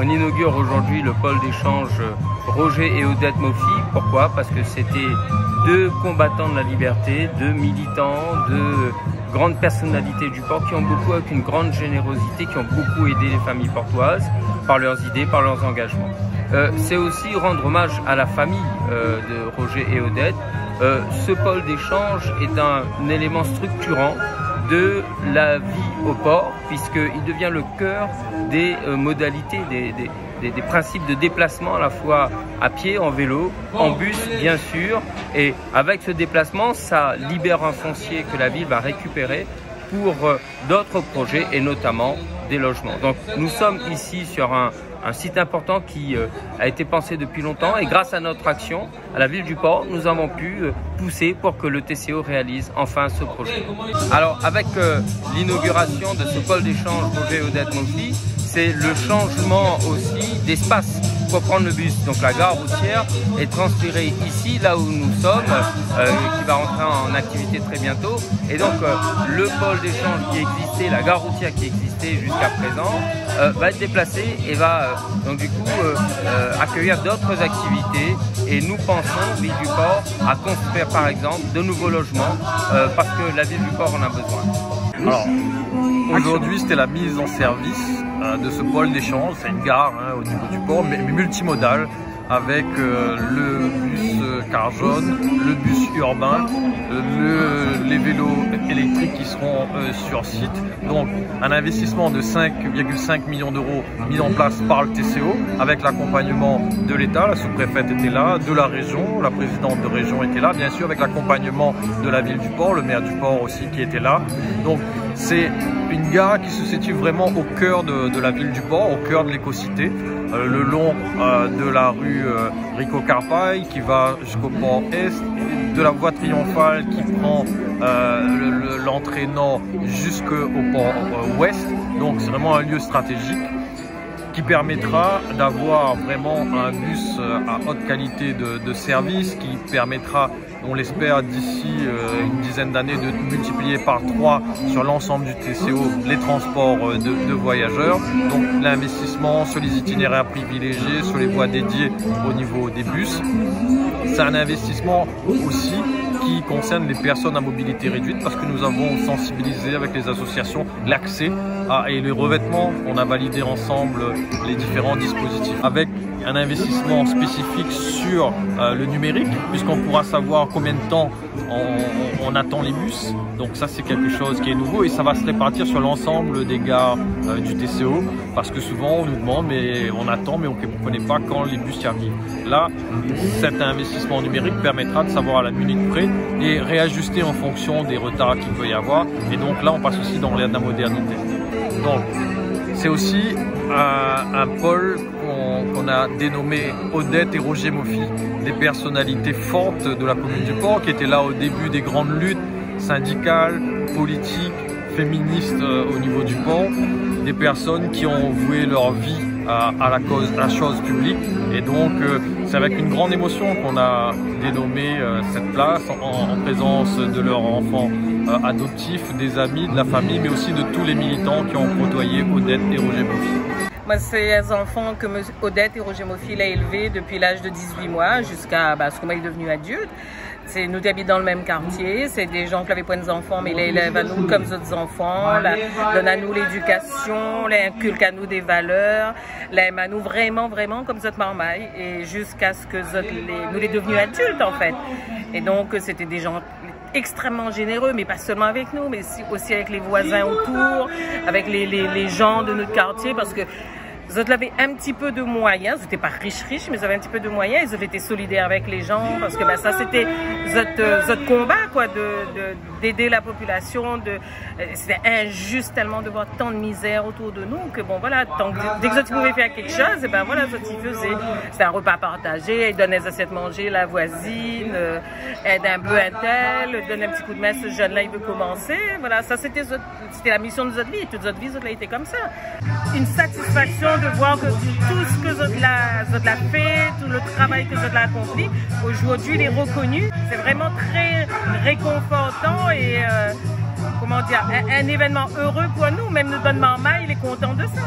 On inaugure aujourd'hui le pôle d'échange Roger et Odette Mofi. Pourquoi? Parce que c'était deux combattants de la liberté, deux militants, deux grandes personnalités du port qui ont beaucoup, avec une grande générosité, qui ont beaucoup aidé les familles portoises par leurs idées, par leurs engagements. C'est aussi rendre hommage à la famille de Roger et Odette. Ce pôle d'échange est un élément structurant de la vie au port, puisqu'il devient le cœur des modalités, des principes de déplacement à la fois à pied, en vélo, en bus bien sûr. Et avec ce déplacement, ça libère un foncier que la ville va récupérer pour d'autres projets et notamment des logements. Donc nous sommes ici sur un site important qui a été pensé depuis longtemps et grâce à notre action, à la ville du port, nous avons pu pousser pour que le TCO réalise enfin ce projet. Alors avec l'inauguration de ce pôle d'échange Roger et Odette Mofi, c'est le changement aussi d'espace pour prendre le bus. Donc la gare routière est transférée ici, là où nous sommes, qui va rentrer en activité très bientôt. Et donc le pôle d'échange qui existait, la gare routière qui existait jusqu'à présent, va être déplacé et va donc du coup accueillir d'autres activités. Et nous pensons, ville du port, à construire par exemple de nouveaux logements parce que la ville du port en a besoin. Alors, aujourd'hui, c'était la mise en service de ce pôle d'échange. C'est une gare au niveau du port, mais multimodale, avec le bus car jaune, le bus urbain, les vélos électriques qui seront sur site. Donc un investissement de 5,5 millions d'euros mis en place par le TCO avec l'accompagnement de l'État. La sous-préfète était là, de la région, la présidente de région était là, bien sûr avec l'accompagnement de la ville du port, le maire du port aussi qui était là. Donc c'est une gare qui se situe vraiment au cœur de la ville du port, au cœur de l'écocité, le long de la rue Rico Carpaille qui va jusqu'au port Est, de la voie triomphale qui prend l'entrée nord jusqu'au port Ouest. Donc c'est vraiment un lieu stratégique qui permettra d'avoir vraiment un bus à haute qualité de service, qui permettra, on l'espère, d'ici une dizaine d'années de multiplier par 3 sur l'ensemble du TCO les transports de voyageurs. Donc l'investissement sur les itinéraires privilégiés, sur les voies dédiées au niveau des bus. C'est un investissement aussi qui concerne les personnes à mobilité réduite parce que nous avons sensibilisé avec les associations l'accès et les revêtements. On a validé ensemble les différents dispositifs avec un investissement spécifique sur le numérique puisqu'on pourra savoir combien de temps on attend les bus. Donc ça c'est quelque chose qui est nouveau et ça va se répartir sur l'ensemble des gares du TCO parce que souvent on nous demande mais on attend mais on ne connaît pas quand les bus y arrivent. Là cet investissement numérique permettra de savoir à la minute près et réajuster en fonction des retards qu'il peut y avoir et donc là on passe aussi dans l'ère de la modernité. Donc c'est aussi un pôle qu'on a dénommé Odette et Roger Mofi, des personnalités fortes de la commune du port qui étaient là au début des grandes luttes syndicales, politiques, féministes au niveau du port, des personnes qui ont voué leur vie à la chose publique et donc c'est avec une grande émotion qu'on a dénommé cette place en présence de leurs enfants adoptifs, des amis, de la famille mais aussi de tous les militants qui ont côtoyé Odette et Roger Mofi. Moi, c'est un enfant que Odette et Roger Mofi l'ont élevé depuis l'âge de 18 mois jusqu'à ce qu'il est devenu adulte. Nous habitons dans le même quartier, c'est des gens qui avaient pas des enfants, mais les élèvent à nous comme d'autres enfants, donnent à nous l'éducation, les inculquent à nous des valeurs, les aiment à nous vraiment comme d'autres marmailles, et jusqu'à ce que nous les devenus adultes en fait. Et donc c'était des gens extrêmement généreux, mais pas seulement avec nous, mais aussi avec les voisins autour, avec les gens de notre quartier, parce que ils avaient un petit peu de moyens, ils n'étaient pas riches, mais ils avaient un petit peu de moyens, ils avaient été solidaires avec les gens, parce que ça c'était notre combat, quoi, d'aider la population, c'était injuste tellement de voir tant de misère autour de nous, que bon voilà, dès que ils pouvaient faire quelque chose, et ben voilà, ils faisaient, c'était un repas partagé, ils donnaient des assiettes manger, la voisine, aide un peu un tel, donne un petit coup de main, ce jeune-là il veut commencer, voilà, ça c'était la mission de notre vie, toute notre vie, ça a été comme ça. Une satisfaction de voir que tout ce que Zot l'a fait, tout le travail que Zot l'a accompli, aujourd'hui il est reconnu. C'est vraiment très réconfortant et comment dire, un événement heureux pour nous. Même notre bonne maman, il est content de ça.